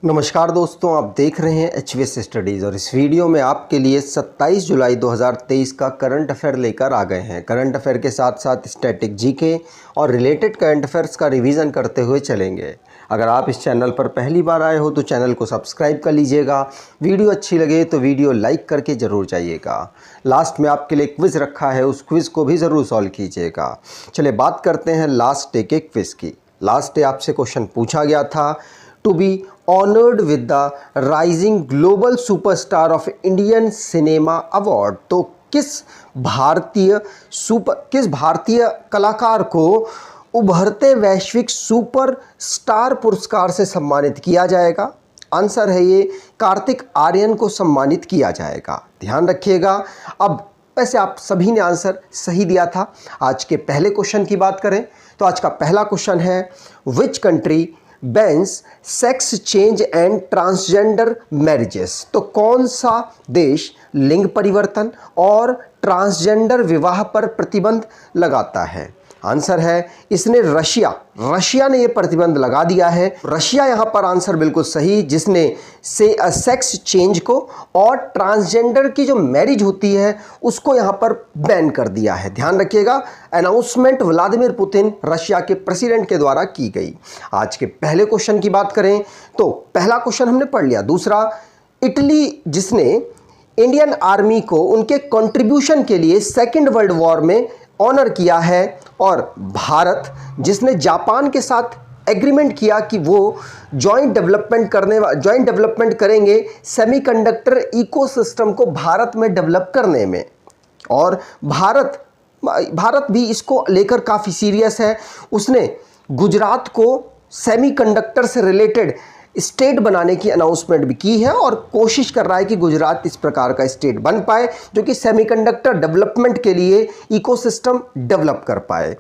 नमस्कार दोस्तों, आप देख रहे हैं एचवीएस स्टडीज़ और इस वीडियो में आपके लिए 27 जुलाई 2023 का करंट अफेयर लेकर आ गए हैं। करंट अफेयर के साथ साथ स्टैटिक जीके और रिलेटेड करंट अफेयर्स का रिवीजन करते हुए चलेंगे। अगर आप इस चैनल पर पहली बार आए हो तो चैनल को सब्सक्राइब कर लीजिएगा। वीडियो अच्छी लगे तो वीडियो लाइक करके ज़रूर जाइएगा। लास्ट में आपके लिए क्विज़ रखा है, उस क्विज़ को भी ज़रूर सॉल्व कीजिएगा। चलिए बात करते हैं लास्ट डे के क्विज़ की। लास्ट डे आपसे क्वेश्चन पूछा गया था, to be honoured with the rising global superstar of Indian cinema award. तो किस भारतीय कलाकार को उभरते वैश्विक सुपर स्टार पुरस्कार से सम्मानित किया जाएगा? आंसर है ये कार्तिक आर्यन को सम्मानित किया जाएगा। ध्यान रखिएगा। अब वैसे आप सभी ने आंसर सही दिया था। आज के पहले क्वेश्चन की बात करें तो आज का पहला क्वेश्चन है, which country bans sex change and transgender marriages. तो कौन सा देश लिंग परिवर्तन और ट्रांसजेंडर विवाह पर प्रतिबंध लगाता है? आंसर है इसने रशिया ने ये प्रतिबंध लगा दिया है। रशिया यहाँ पर आंसर बिल्कुल सही, जिसने सेक्स चेंज को और ट्रांसजेंडर की जो मैरिज होती है उसको यहाँ पर बैन कर दिया है। ध्यान रखिएगा, अनाउंसमेंट व्लादिमीर पुतिन रशिया के प्रेसिडेंट के द्वारा की गई। आज के पहले क्वेश्चन की बात करें तो पहला क्वेश्चन हमने पढ़ लिया। दूसरा, इटली जिसने इंडियन आर्मी को उनके कंट्रीब्यूशन के लिए सेकेंड वर्ल्ड वॉर में ऑनर किया है, और भारत जिसने जापान के साथ एग्रीमेंट किया कि वो जॉइंट डेवलपमेंट करेंगे सेमीकंडक्टर इकोसिस्टम को भारत में डेवलप करने में। और भारत भी इसको लेकर काफ़ी सीरियस है। उसने गुजरात को सेमीकंडक्टर से रिलेटेड स्टेट बनाने की अनाउंसमेंट भी की है और कोशिश कर रहा है कि गुजरात इस प्रकार का स्टेट बन पाए जो कि सेमीकंडक्टर डेवलपमेंट के लिए इकोसिस्टम डेवलप कर पाए।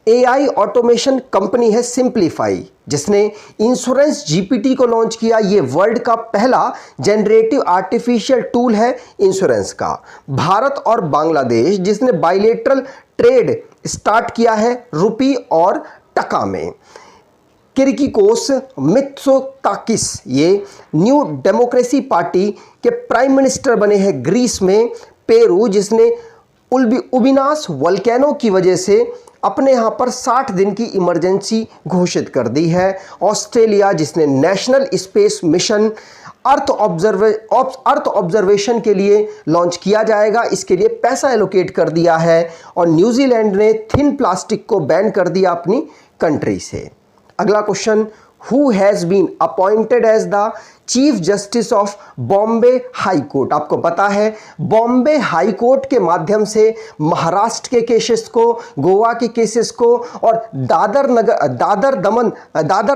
एआई ऑटोमेशन कंपनी है सिंप्लीफाई, जिसने इंश्योरेंस जीपीटी को लॉन्च किया। ये वर्ल्ड का पहला जनरेटिव आर्टिफिशियल टूल है इंश्योरेंस का। भारत और बांग्लादेश जिसने बायलेटरल ट्रेड स्टार्ट किया है रुपी और टका में। किर्गिकोस मित्सोताकिस ये न्यू डेमोक्रेसी पार्टी के प्राइम मिनिस्टर बने हैं ग्रीस में। पेरू जिसने उबिनास वोल्केनो की वजह से अपने यहाँ पर 60 दिन की इमरजेंसी घोषित कर दी है। ऑस्ट्रेलिया जिसने national space mission earth observation के लिए लॉन्च किया जाएगा, इसके लिए पैसा एलोकेट कर दिया है। और न्यूजीलैंड ने थिन प्लास्टिक को बैन कर दिया अपनी कंट्री से। अगला question, who has been appointed as the chief justice of Bombay high court. आपको पता है बॉम्बे हाई कोर्ट के माध्यम से महाराष्ट्र के केसेस को, गोवा के केसेस को और दादर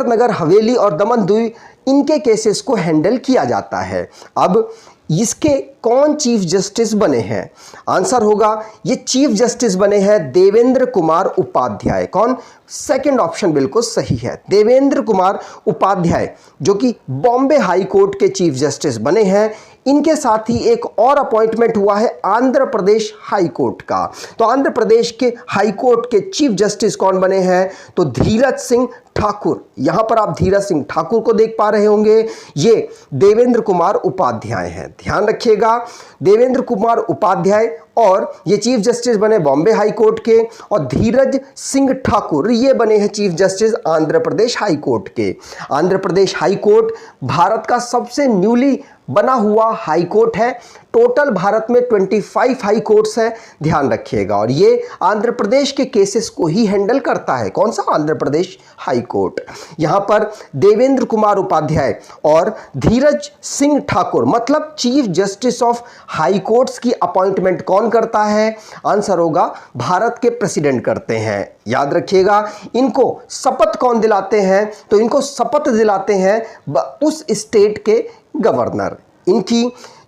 नगर हवेली और दमन दीव इनके केसेस को हैंडल किया जाता है। अब इसके कौन चीफ जस्टिस बने हैं? आंसर होगा ये चीफ जस्टिस बने हैं देवेंद्र कुमार उपाध्याय। कौन? सेकंड ऑप्शन बिल्कुल सही है, देवेंद्र कुमार उपाध्याय जो कि बॉम्बे हाई कोर्ट के चीफ जस्टिस बने हैं। इनके साथ ही एक और अपॉइंटमेंट हुआ है आंध्र प्रदेश हाई कोर्ट का। तो आंध्र प्रदेश के हाई कोर्ट के चीफ जस्टिस कौन बने हैं? तो धीरज सिंह ठाकुर। यहां पर आप धीरज सिंह ठाकुर को देख पा रहे होंगे, ये देवेंद्र कुमार उपाध्याय हैं। ध्यान रखिएगा, देवेंद्र कुमार उपाध्याय और ये चीफ जस्टिस बने बॉम्बे हाई कोर्ट के, और धीरज सिंह ठाकुर ये बने हैं chief justice Andhra Pradesh high court के। आंध्र प्रदेश हाई कोर्ट भारत का सबसे न्यूली बना हुआ हाई कोर्ट है। टोटल भारत में 25 हाई कोर्ट्स हैं, ध्यान रखिएगा। और ये आंध्र प्रदेश के केसेस को ही हैंडल करता है। कौन सा? Andhra Pradesh high court. यहां पर देवेंद्र कुमार उपाध्याय और धीरज सिंह ठाकुर मतलब chief justice of high courts की अपॉइंटमेंट कौन करता है? आंसर होगा भारत के प्रेसिडेंट करते हैं। याद रखिएगा, इनको शपथ कौन दिलाते हैं? तो इनको शपथ दिलाते हैं उस स्टेट के गवर्नर।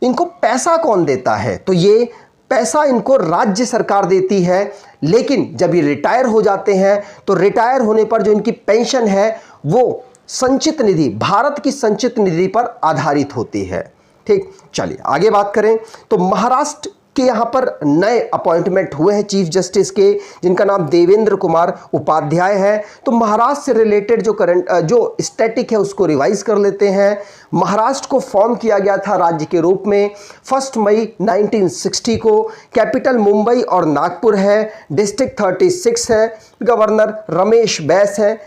इनको पैसा कौन देता है? तो ये पैसा इनको राज्य सरकार देती है, लेकिन जब ये रिटायर हो जाते हैं तो रिटायर होने पर जो इनकी पेंशन है वो संचित निधि, भारत की संचित निधि पर आधारित होती है। ठीक, चलिए आगे बात करें तो महाराष्ट्र के यहाँ पर नए अपॉइंटमेंट हुए हैं चीफ जस्टिस के, जिनका नाम देवेंद्र कुमार उपाध्याय है। तो महाराष्ट्र से रिलेटेड जो स्टैटिक है उसको रिवाइज कर लेते हैं। महाराष्ट्र को फॉर्म किया गया था राज्य के रूप में 1 मई 1960 को। कैपिटल मुंबई और नागपुर है। डिस्ट्रिक्ट 36 है। गवर्नर रमेश बैस है।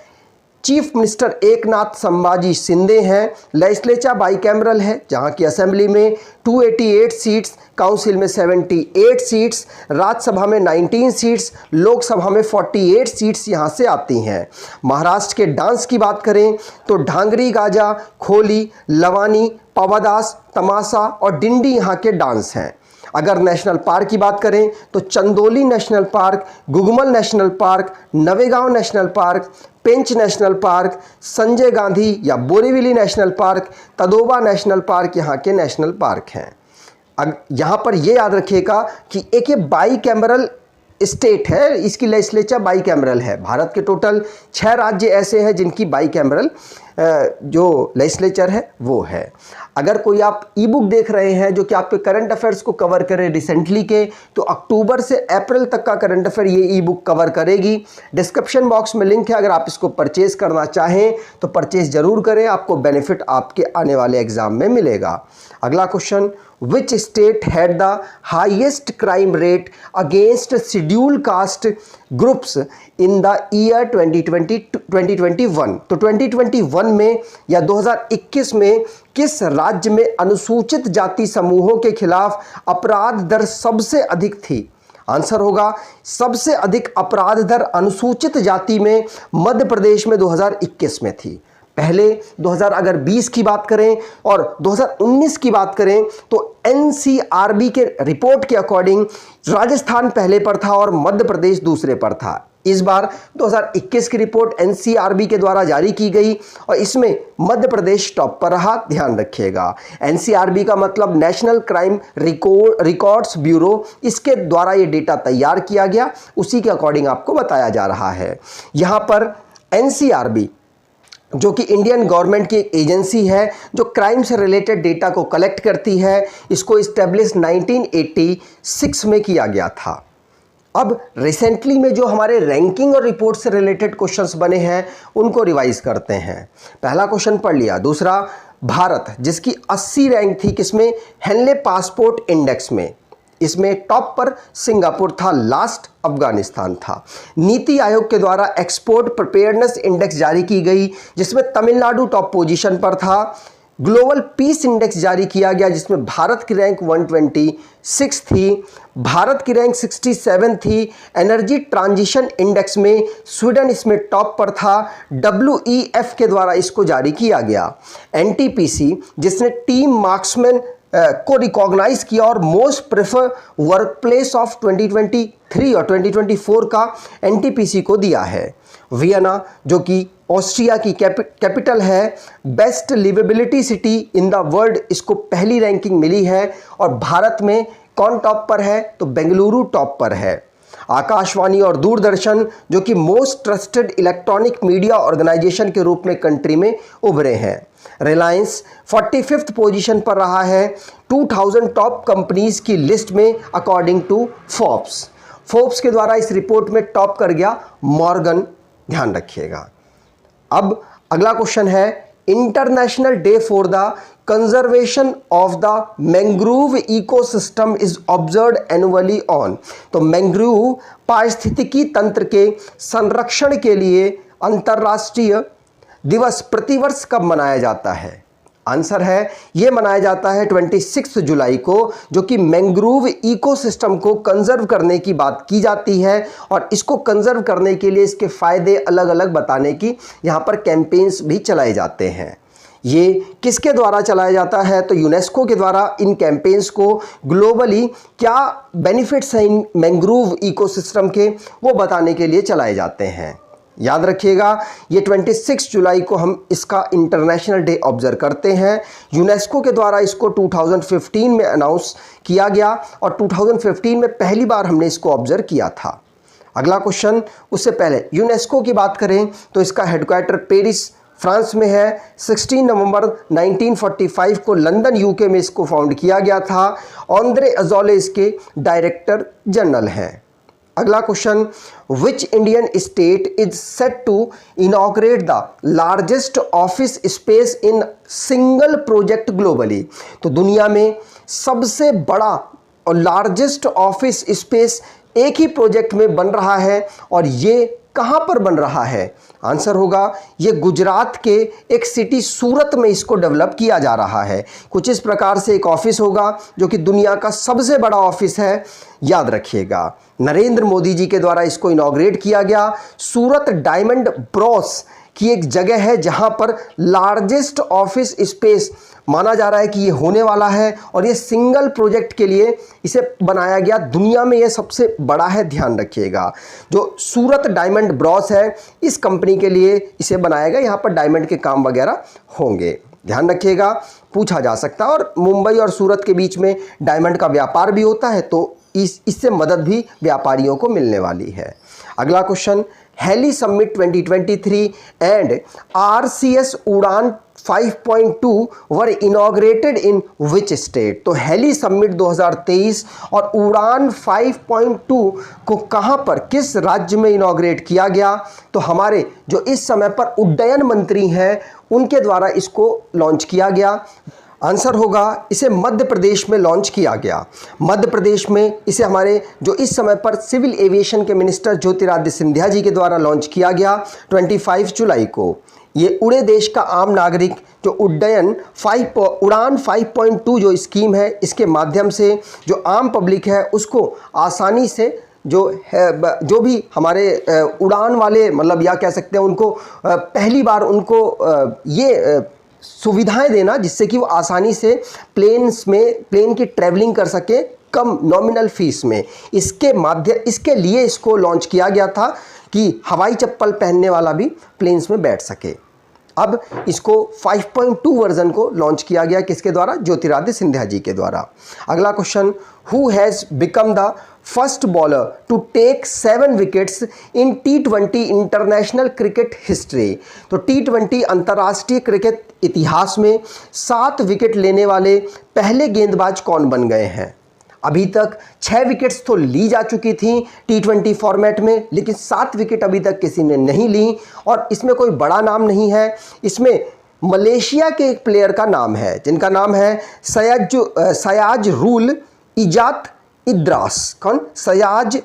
चीफ मिनिस्टर एकनाथ संभाजी शिंदे हैं। लेजिस्लेचर बाइकैमरल है, जहां की असेंबली में 288 सीट्स, काउंसिल में 78 सीट्स, राज्यसभा में 19 सीट्स, लोकसभा में 48 सीट्स यहां से आती हैं। महाराष्ट्र के डांस की बात करें तो ढांगरी गाजा, खोली, लवानी, पवादास, तमाशा और डिंडी यहां के डांस हैं। अगर नेशनल पार्क की बात करें तो Chandoli national park, Gugamal national park, Navegaon national park, Pench national park, Sanjay Gandhi या Borivali national park, Tadoba national park यहाँ के नेशनल पार्क हैं। अब यहाँ पर ये याद रखिएगा कि एक ये बाई कैमरल स्टेट है, इसकी लेजिस्लेचर बाई कैमरल है। भारत के टोटल 6 राज्य ऐसे हैं जिनकी बाई कैमरल जो लेजिस्लेचर है वो है। अगर कोई आप ई बुक देख रहे हैं जो कि आपके करंट अफेयर्स को कवर करे रिसेंटली के, तो अक्टूबर से अप्रैल तक का करंट अफेयर ये ई बुक कवर करेगी। डिस्क्रिप्शन बॉक्स में लिंक है, अगर आप इसको परचेज करना चाहें तो परचेज जरूर करें, आपको बेनिफिट आपके आने वाले एग्जाम में मिलेगा। अगला question, which state had the highest crime rate against schedule caste groups in the year 2021? तो 2021 में या 2021 में किस राज्य में अनुसूचित जाति समूहों के खिलाफ अपराध दर सबसे अधिक थी? आंसर होगा सबसे अधिक अपराध दर अनुसूचित जाति में मध्य प्रदेश में 2021 में थी। पहले 2020 की बात करें और 2019 की बात करें तो एनसीआरबी के रिपोर्ट के अकॉर्डिंग राजस्थान पहले पर था और मध्य प्रदेश दूसरे पर था। इस बार 2021 की रिपोर्ट एनसीआरबी के द्वारा जारी की गई और इसमें मध्य प्रदेश टॉप पर रहा, ध्यान रखिएगा। एनसीआरबी का मतलब नेशनल क्राइम रिकॉर्ड्स ब्यूरो, इसके द्वारा ये डेटा तैयार किया गया, उसी के अकॉर्डिंग आपको बताया जा रहा है। यहाँ पर एनसीआरबी जो कि इंडियन गवर्नमेंट की एक एजेंसी है जो क्राइम से रिलेटेड डेटा को कलेक्ट करती है, इसको इस्टेब्लिश 1986 में किया गया था। अब रिसेंटली में जो हमारे रैंकिंग और रिपोर्ट से रिलेटेड क्वेश्चंस बने हैं उनको रिवाइज करते हैं। पहला क्वेश्चन पढ़ लिया। दूसरा, भारत जिसकी 80 रैंक थी किसमें? हेनले पासपोर्ट इंडेक्स में, इसमें टॉप पर सिंगापुर था, लास्ट अफगानिस्तान था। नीति आयोग के द्वारा एक्सपोर्ट प्रिपेयर्डनेस इंडेक्स जारी की गई जिसमें तमिलनाडु टॉप पोजीशन पर था। ग्लोबल पीस इंडेक्स जारी किया गया जिसमें भारत की रैंक 126 थी, भारत की रैंक 67 थी। एनर्जी ट्रांजिशन इंडेक्स में स्वीडन इसमें टॉप पर था। WEF के द्वारा इसको जारी किया गया। NTPC जिसने टीम मार्क्समैन को रिकॉग्नाइज किया और मोस्ट प्रेफर वर्कप्लेस ऑफ 2023 और 2024 का NTPC को दिया है। वियना जो कि ऑस्ट्रिया की कैपिटल है, best liveability city in the world, इसको पहली रैंकिंग मिली है। और भारत में कौन टॉप पर है? तो बेंगलुरु टॉप पर है। आकाशवाणी और दूरदर्शन जो कि most trusted electronic media organisation के रूप में कंट्री में उभरे हैं। रिलायंस 45th पोजीशन पर रहा है 2000 टॉप कंपनीज की लिस्ट में अकॉर्डिंग टू फोर्ब्स के द्वारा इस रिपोर्ट में टॉप कर गया मॉर्गन, ध्यान रखिएगा। अब अगला क्वेश्चन है, international day for the conservation of the mangrove ecosystem is observed annually on. तो मैंग्रोव पारिस्थितिकी तंत्र के संरक्षण के लिए अंतर्राष्ट्रीय दिवस प्रतिवर्ष कब मनाया जाता है? आंसर है ये मनाया जाता है 26 जुलाई को, जो कि मैंग्रोव इकोसिस्टम को कंजर्व करने की बात की जाती है और इसको कंजर्व करने के लिए इसके फायदे अलग अलग बताने की यहाँ पर कैंपेन्स भी चलाए जाते हैं। ये किसके द्वारा चलाया जाता है? तो यूनेस्को के द्वारा इन कैंपेन्स को ग्लोबली क्या बेनिफिट्स हैं इन मैंग्रोव इकोसिस्टम के, वो बताने के लिए चलाए जाते हैं। याद रखिएगा ये 26 जुलाई को हम इसका इंटरनेशनल डे ऑब्जर्व करते हैं। यूनेस्को के द्वारा इसको 2015 में अनाउंस किया गया और 2015 में पहली बार हमने इसको ऑब्जर्व किया था। अगला क्वेश्चन, उससे पहले यूनेस्को की बात करें तो इसका हेडक्वार्टर पेरिस फ्रांस में है। 16 नवंबर 1945 को लंदन यूके में इसको फाउंड किया गया था। ऑन्द्रे अजौले इसके डायरेक्टर जनरल हैं। अगला question, which Indian state is set to inaugurate the largest office space in single project globally. तो दुनिया में सबसे बड़ा और लार्जेस्ट ऑफिस स्पेस एक ही प्रोजेक्ट में बन रहा है, और ये कहां पर बन रहा है? आंसर होगा ये गुजरात के एक सिटी सूरत में इसको डेवलप किया जा रहा है। कुछ इस प्रकार से एक ऑफिस होगा जो कि दुनिया का सबसे बड़ा ऑफिस है, याद रखिएगा। नरेंद्र मोदी जी के द्वारा इसको इनॉग्रेट किया गया। सूरत डायमंड ब्रॉस की एक जगह है जहां पर लार्जेस्ट ऑफिस स्पेस माना जा रहा है कि ये होने वाला है, और ये सिंगल प्रोजेक्ट के लिए इसे बनाया गया। दुनिया में ये सबसे बड़ा है, ध्यान रखिएगा। जो सूरत डायमंड ब्रॉस है, इस कंपनी के लिए इसे बनाया गया। यहाँ पर डायमंड के काम वगैरह होंगे, ध्यान रखिएगा, पूछा जा सकता है। और मुंबई और सूरत के बीच में डायमंड का व्यापार भी होता है, तो इससे मदद भी व्यापारियों को मिलने वाली है। अगला question, heli summit 2023 and RCS Udan 5.2 were inaugurated in which state. तो हेली समिट 2023 और उड़ान 5.2 को कहां पर, किस राज्य में इनॉग्रेट किया गया? तो हमारे जो इस समय पर उड्डयन मंत्री हैं उनके द्वारा इसको लॉन्च किया गया। आंसर होगा इसे मध्य प्रदेश में लॉन्च किया गया। मध्य प्रदेश में इसे हमारे जो इस समय पर सिविल एविएशन के मिनिस्टर ज्योतिरादित्य सिंधिया जी के द्वारा लॉन्च किया गया 25 जुलाई को। ये उड़े देश का आम नागरिक जो उड़ान 5.2 जो स्कीम है, इसके माध्यम से जो आम पब्लिक है उसको आसानी से जो भी हमारे उड़ान वाले, मतलब या कह सकते हैं उनको पहली बार उनको ये सुविधाएं देना जिससे कि वो आसानी से प्लेन की ट्रैवलिंग कर सके कम नॉमिनल फीस में। इसके लिए इसको लॉन्च किया गया था कि हवाई चप्पल पहनने वाला भी प्लेन्स में बैठ सके। अब इसको 5.2 वर्जन को लॉन्च किया गया, किसके द्वारा? ज्योतिरादित्य सिंधिया जी के द्वारा। अगला question, who has become the first bowler to take 7 wickets in T20 international cricket history. तो T20 अंतर्राष्ट्रीय क्रिकेट इतिहास में 7 विकेट लेने वाले पहले गेंदबाज कौन बन गए हैं? अभी तक 6 विकेट्स तो ली जा चुकी थी T20 फॉर्मेट में, लेकिन 7 विकेट अभी तक किसी ने नहीं ली, और इसमें कोई बड़ा नाम नहीं है। इसमें मलेशिया के एक प्लेयर का नाम है जिनका नाम है सयाज रूल इजात इद्रास। कौन? सयाज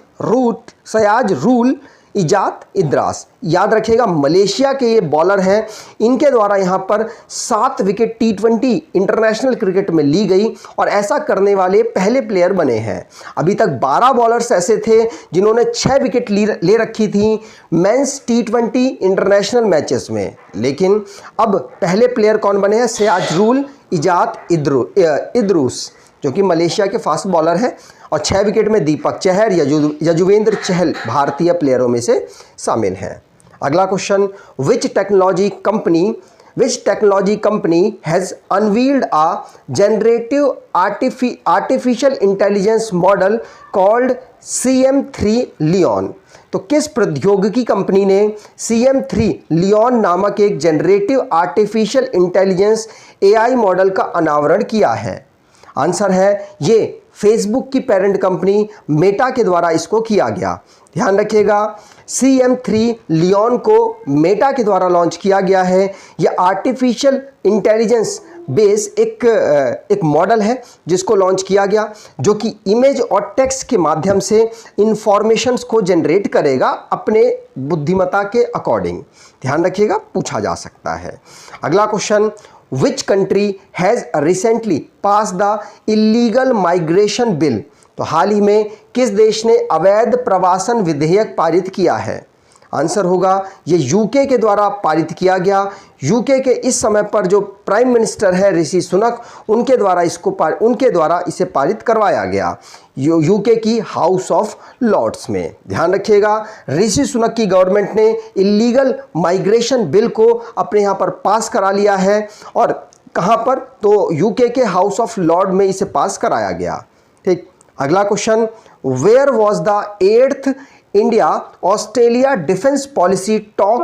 रूल इजात इद्रास, याद रखिएगा। मलेशिया के ये बॉलर हैं, इनके द्वारा यहाँ पर 7 विकेट T20 इंटरनेशनल क्रिकेट में ली गई, और ऐसा करने वाले पहले प्लेयर बने हैं। अभी तक 12 बॉलर्स ऐसे थे जिन्होंने 6 विकेट ले रखी थी मेंस T20 इंटरनेशनल मैचेस में, लेकिन अब पहले प्लेयर कौन बने हैं? सयाज इजात इद्रूस, जो कि मलेशिया के फास्ट बॉलर हैं, और 6 विकेट में दीपक चहर, यजुवेंद्र चहल भारतीय प्लेयरों में से शामिल हैं। अगला question, which technology company has unveiled a generative artificial intelligence model called CM3 Leon. तो किस प्रौद्योगिकी कंपनी ने CM3 लियोन नामक एक generative artificial intelligence AI model का अनावरण किया है? आंसर है ये फेसबुक की पेरेंट कंपनी मेटा के द्वारा इसको किया गया। ध्यान रखिएगा, CM3 लियोन को मेटा के द्वारा लॉन्च किया गया है। यह आर्टिफिशियल इंटेलिजेंस बेस एक मॉडल है जिसको लॉन्च किया गया, जो कि इमेज और टेक्स्ट के माध्यम से इंफॉर्मेशंस को जनरेट करेगा अपने बुद्धिमत्ता के अकॉर्डिंग। ध्यान रखिएगा, पूछा जा सकता है। अगला question, Which country has recently passed the illegal migration bill? तो हाल ही में किस देश ने अवैध प्रवासन विधेयक पारित किया है? आंसर होगा ये यूके के द्वारा पारित किया गया। यूके के इस समय पर जो प्राइम मिनिस्टर है ऋषि सुनक, उनके द्वारा इसे पारित करवाया गया यूके की हाउस ऑफ लॉर्ड्स में। ध्यान रखिएगा, ऋषि सुनक की गवर्नमेंट ने इलीगल माइग्रेशन बिल को अपने यहाँ पर पास करा लिया है, और कहाँ पर? तो यूके के हाउस ऑफ लॉर्ड में इसे पास कराया गया। ठीक, अगला question, where was the 8th India Australia defence policy talk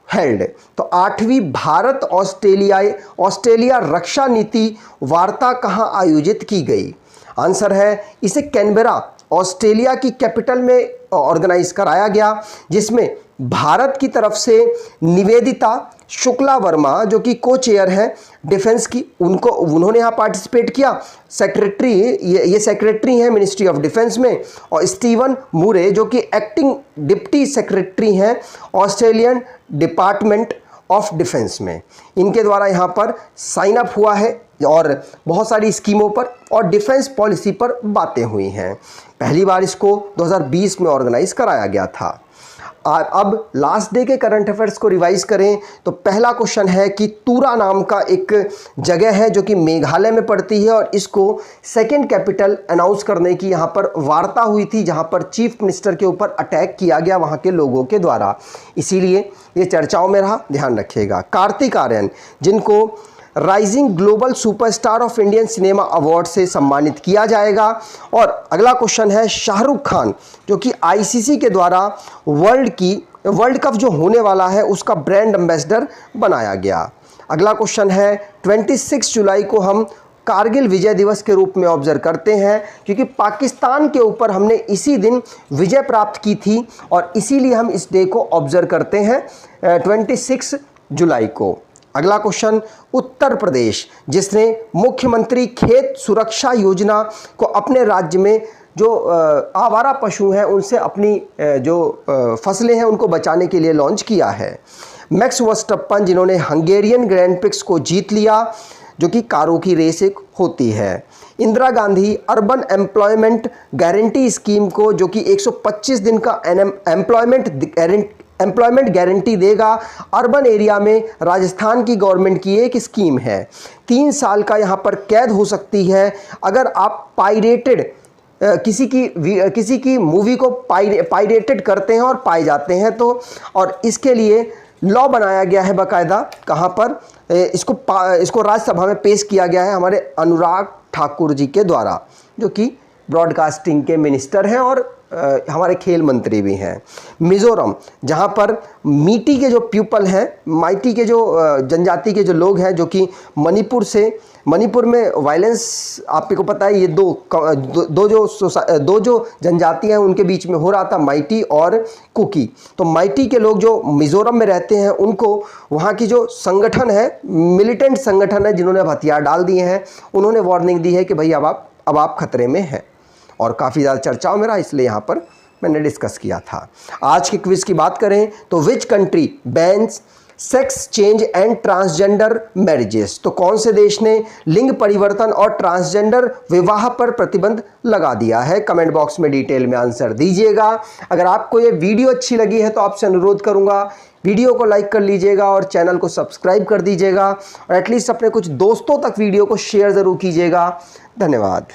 held. तो 8वीं भारत ऑस्ट्रेलिया रक्षा नीति वार्ता कहाँ आयोजित की गई? आंसर है इसे कैनबरा ऑस्ट्रेलिया की कैपिटल में ऑर्गेनाइज कराया गया, जिसमें भारत की तरफ से निवेदिता शुक्ला वर्मा जो कि को चेयर हैं डिफेंस की, उन्होंने यहाँ पार्टिसिपेट किया। सेक्रेटरी ये सेक्रेटरी हैं मिनिस्ट्री ऑफ डिफेंस में, और स्टीवन मूरे जो कि एक्टिंग डिप्टी सेक्रेटरी हैं ऑस्ट्रेलियन डिपार्टमेंट ऑफ डिफेंस में। इनके द्वारा यहाँ पर साइन अप हुआ है और बहुत सारी स्कीमों पर और डिफेंस पॉलिसी पर बातें हुई हैं। पहली बार इसको 2020 में ऑर्गेनाइज कराया गया था। अब लास्ट डे के करंट अफेयर्स को रिवाइज करें तो पहला क्वेश्चन है कि तूरा नाम का एक जगह है जो कि मेघालय में पड़ती है, और इसको सेकंड कैपिटल अनाउंस करने की यहाँ पर वार्ता हुई थी, जहाँ पर चीफ मिनिस्टर के ऊपर अटैक किया गया वहाँ के लोगों के द्वारा, इसीलिए ये चर्चाओं में रहा, ध्यान रखिएगा। कार्तिक आर्यन जिनको rising global superstar of Indian cinema award से सम्मानित किया जाएगा। और अगला क्वेश्चन है शाहरुख खान जो कि आईसीसी के द्वारा वर्ल्ड कप जो होने वाला है उसका ब्रांड एम्बेसडर बनाया गया। अगला क्वेश्चन है 26 जुलाई को हम कारगिल विजय दिवस के रूप में ऑब्जर्व करते हैं, क्योंकि पाकिस्तान के ऊपर हमने इसी दिन विजय प्राप्त की थी और इसीलिए हम इस डे को ऑब्जर्व करते हैं 26 जुलाई को। अगला क्वेश्चन, उत्तर प्रदेश जिसने मुख्यमंत्री खेत सुरक्षा योजना को अपने राज्य में जो आवारा पशु हैं उनसे अपनी जो फसलें हैं उनको बचाने के लिए लॉन्च किया है। मैक्स वर्स्टप्पन जिन्होंने हंगेरियन ग्रैंड प्रिक्स को जीत लिया जो कि कारों की रेस एक होती है। Indira Gandhi urban employment guarantee scheme को जो कि 125 दिन का एम्प्लॉयमेंट गारंटी देगा अर्बन एरिया में, राजस्थान की गवर्नमेंट की एक स्कीम है। 3 साल का यहाँ पर कैद हो सकती है अगर आप पायरेटेड किसी की मूवी को पायरेटेड करते हैं और पाए जाते हैं तो, और इसके लिए लॉ बनाया गया है बाकायदा। कहाँ पर इसको राज्यसभा में पेश किया गया है हमारे अनुराग ठाकुर जी के द्वारा, जो कि ब्रॉडकास्टिंग के मिनिस्टर हैं और हमारे खेल मंत्री भी हैं। मिज़ोरम जहाँ पर मीटी के जो पीपल हैं, माइटी के जो जनजाति के जो लोग हैं, जो कि मणिपुर में वायलेंस आपको पता है, ये दो जो जनजातियां हैं उनके बीच में हो रहा था, माइटी और कुकी। तो माइटी के लोग जो मिज़ोरम में रहते हैं उनको वहाँ की जो संगठन है, मिलिटेंट संगठन है जिन्होंने हथियार डाल दिए हैं, उन्होंने वार्निंग दी है कि भाई अब आप खतरे में हैं, और काफ़ी ज़्यादा चर्चाओं में रहा, इसलिए यहाँ पर मैंने डिस्कस किया था। आज के क्विज की बात करें तो which country bans sex change and transgender marriages, तो कौन से देश ने लिंग परिवर्तन और ट्रांसजेंडर विवाह पर प्रतिबंध लगा दिया है? कमेंट बॉक्स में डिटेल में आंसर दीजिएगा। अगर आपको ये वीडियो अच्छी लगी है तो आपसे अनुरोध करूंगा वीडियो को लाइक कर लीजिएगा और चैनल को सब्सक्राइब कर दीजिएगा, और एटलीस्ट अपने कुछ दोस्तों तक वीडियो को शेयर ज़रूर कीजिएगा। धन्यवाद।